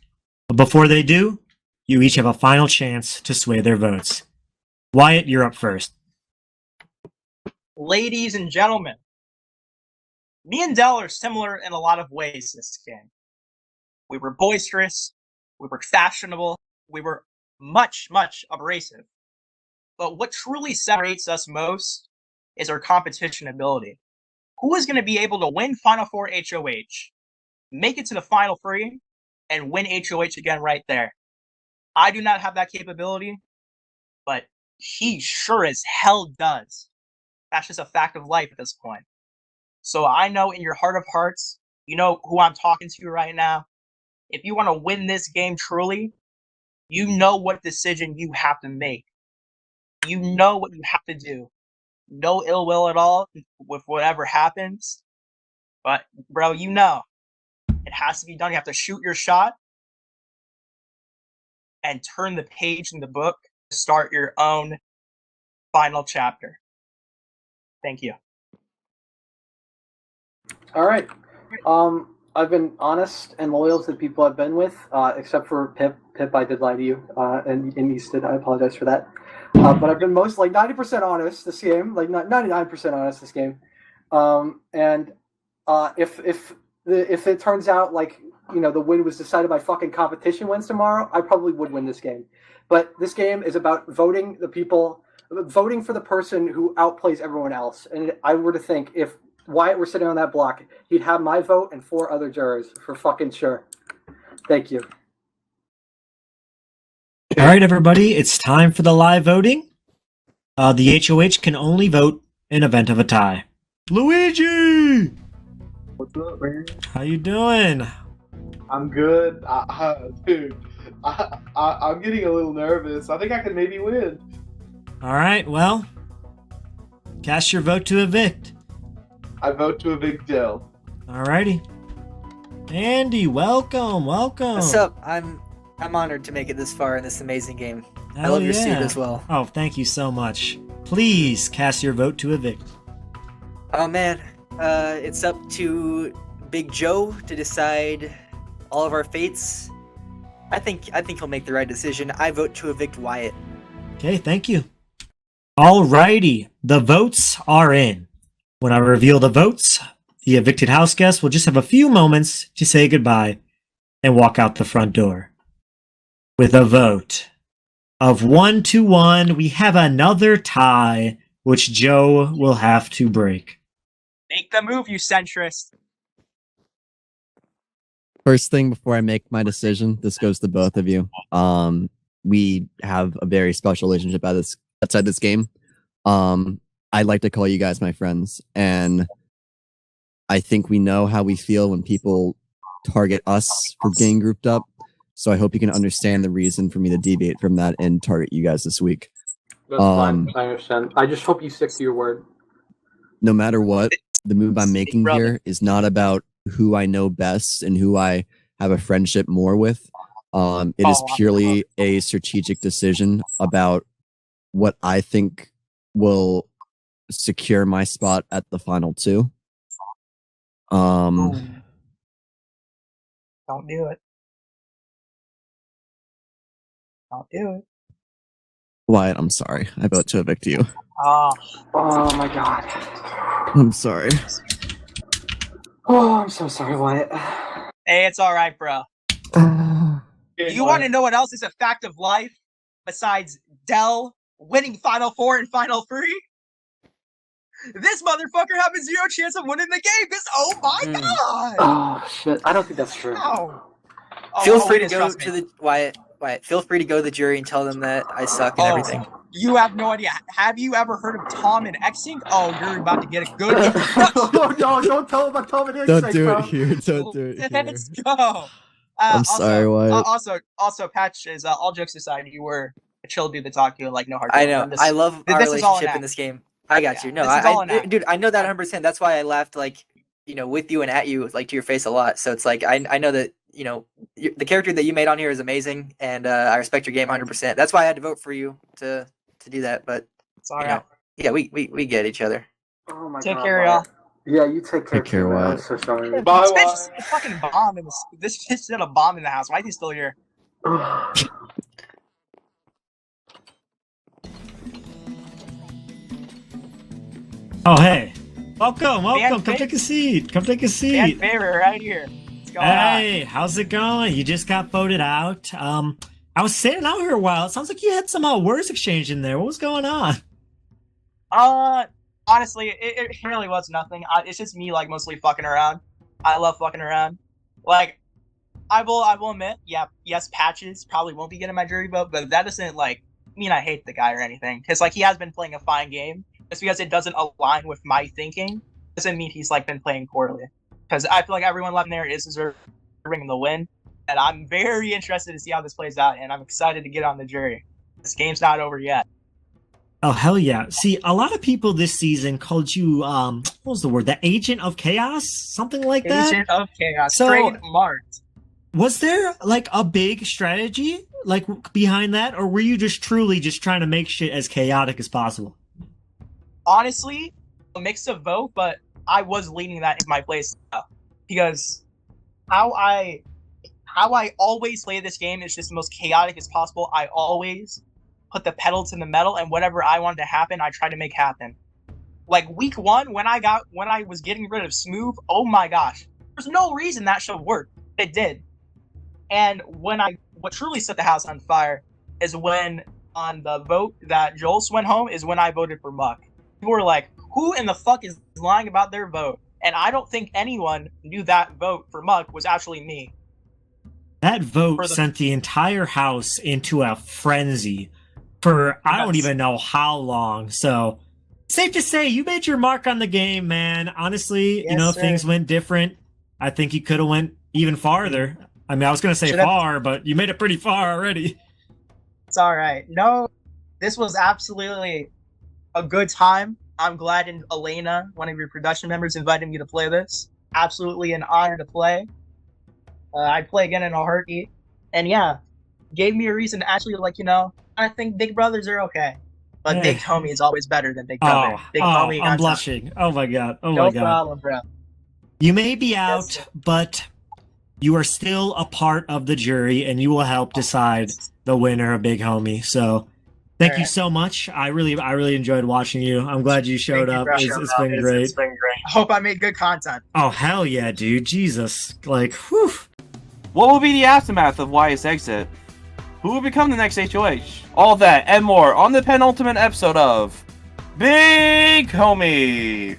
But before they do, you each have a final chance to sway their votes. Wyatt, you're up first. Ladies and gentlemen, me and Dell are similar in a lot of ways this game. We were boisterous, we were fashionable, we were much, much abrasive. But what truly separates us most is our competition ability. Who is going to be able to win Final Four HOH, make it to the Final Three, and win HOH again right there? I do not have that capability, but he sure as hell does. That's just a fact of life at this point. So I know in your heart of hearts, you know who I'm talking to right now. If you want to win this game truly, you know what decision you have to make. You know what you have to do. No ill will at all with whatever happens. But, bro, you know. It has to be done. You have to shoot your shot and turn the page in the book to start your own final chapter. Thank you. All right. I've been honest and loyal to the people I've been with, except for Pip. Pip, I did lie to you, and Easton, I apologize for that. But I've been most, like, 90% honest this game, like 99% honest this game. And if it turns out like, you know, the win was decided by fucking competition wins tomorrow, I probably would win this game. But this game is about voting the people, voting for the person who outplays everyone else. And I were to think, if Wyatt were sitting on that block, he'd have my vote and 4 other jurors for fucking sure. Thank you. All right, everybody, it's time for the live voting. The HOH can only vote in event of a tie. Luigi! What's up, man? How you doing? I'm good. Dude, I'm getting a little nervous. I think I can maybe win. All right, well, cast your vote to evict. I vote to evict Dell. All righty. Andy, welcome. What's up? I'm honored to make it this far in this amazing game. I love your suit as well. Oh, thank you so much. Please cast your vote to evict. Oh man, it's up to Big Joe to decide all of our fates. I think he'll make the right decision. I vote to evict Wyatt. Okay, thank you. Alrighty, the votes are in. When I reveal the votes, the evicted house guests will just have a few moments to say goodbye and walk out the front door. With a vote of 1-1, we have another tie, which Joe will have to break. Make the move, you centrist. First thing before I make my decision, this goes to both of you. We have a very special relationship outside this game. I like to call you guys my friends, and I think we know how we feel when people target us for getting grouped up. So I hope you can understand the reason for me to deviate from that and target you guys this week. That's fine. I understand. I just hope you stick to your word. No matter what, the move I'm making brother. here is not about who I know best and who I have a friendship more with. It is purely a strategic decision about what I think will secure my spot at the final 2. Don't do it. Don't do it. Wyatt, I'm sorry. I vote to evict you. Oh, Oh my god. I'm sorry. Oh, I'm so sorry, Wyatt. hey, it's all right, bro. You want to know what else is a fact of life besides Dell winning Final 4 and Final 3? This motherfucker having 0 chance of winning the game. Oh my god! Oh shit, I don't think that's true. Ow. Feel free to Holiness, go trust to me. the Wyatt. Feel free to go to the jury and tell them that I suck and everything. You have no idea. Have you ever heard of Tom and Xing? Oh, you're about to get a good. no, don't tell him about Tom and Don't Insect, do bro. it here. Don't do it here. Let's go. I'm sorry, Wyatt. Also, Patch is all jokes aside, you were a chill dude to talk to, like no hard. I know. This- I love our this is all relationship an in this game. I got Yeah, you. No, this is all an act. dude, I know that 100%. That's why I laughed like, with you and at you, like to your face a lot. So it's like I know that the character that you made on here is amazing, and I respect your game 100%. That's why I had to vote for you to do that. But It's all right. yeah, we get each other. Oh my Take god. care, Wyatt. Yeah, you take care. Take care, too, man. I'm Wyatt. so sorry. Bye, This bitch Wyatt. is a fucking bomb in this. This bitch set a bomb in the house. Why is he still here? Oh, hey. Welcome. Fan Come fa- take a seat. Come take a Fan seat. favorite right here. What's going Hey, how's it going? You just got voted out. I was sitting out here a while. It sounds like you had some words exchange in there. What was going on? on? Honestly, it really was nothing. It's just me, like, mostly fucking around. I love fucking around. Like, I will admit, yes, Patches probably won't be getting my jury vote, but that doesn't, like, mean I hate the guy or anything. Because, like, he has been playing a fine game. Just because it doesn't align with my thinking doesn't mean he's, like, been playing poorly. Because I feel like everyone left in there is deserving the win. And I'm very interested to see how this plays out, and I'm excited to get on the jury. This game's not over yet. Oh, hell yeah. See, a lot of people this season called you, what was the word? The Agent of Chaos? Something like that? Agent of Chaos. So- Trademarked. Was there, like, a big strategy, like, behind that? Or were you just truly just trying to make shit as chaotic as possible? Honestly, a mix of both, but I was leaning that into my play style. Because how I always play this game is just the most chaotic as possible. I always put the pedal to the metal, and whatever I wanted to happen, I try to make happen. Like week 1, when I was getting rid of Smooth, oh my gosh. There's no reason that should work. It did. And what truly set the house on fire is when on the vote that Joel went home is when I voted for Muck. People were like, who in the fuck is lying about their vote? And I don't think anyone knew that vote for Muck was actually me. That vote For the- sent the entire house into a frenzy for I don't Yes. even know how long. So, safe to say, you made your mark on the game, man. Honestly, Yes, sir. things went different. I think you could have went even farther. I mean, I was going to say Should have- far, but you made it pretty far already. It's all right. No, this was absolutely a good time. I'm glad Elena, one of your production members, invited me to play this. Absolutely an honor to play. I'd play again in a heartbeat. And yeah, gave me a reason to actually, I think Big Brothers are okay. But Yeah. Big Homie is always better than Big Brother. Big Homie, I'm on top. blushing. Oh my god. Oh No my god. problem, bro. You may be out, sir. but you are still a part of the jury, and you will help decide the winner of Big Homie. So, thank you Alright. so much. I really enjoyed watching you. I'm glad you showed Thank you up. for It's showing up. been great. It's been great. I hope I made good content. Oh hell yeah, dude! Jesus, like, whew. What will be the aftermath of Wyatt's exit? Who will become the next HOH? All that and more on the penultimate episode of Big Homie.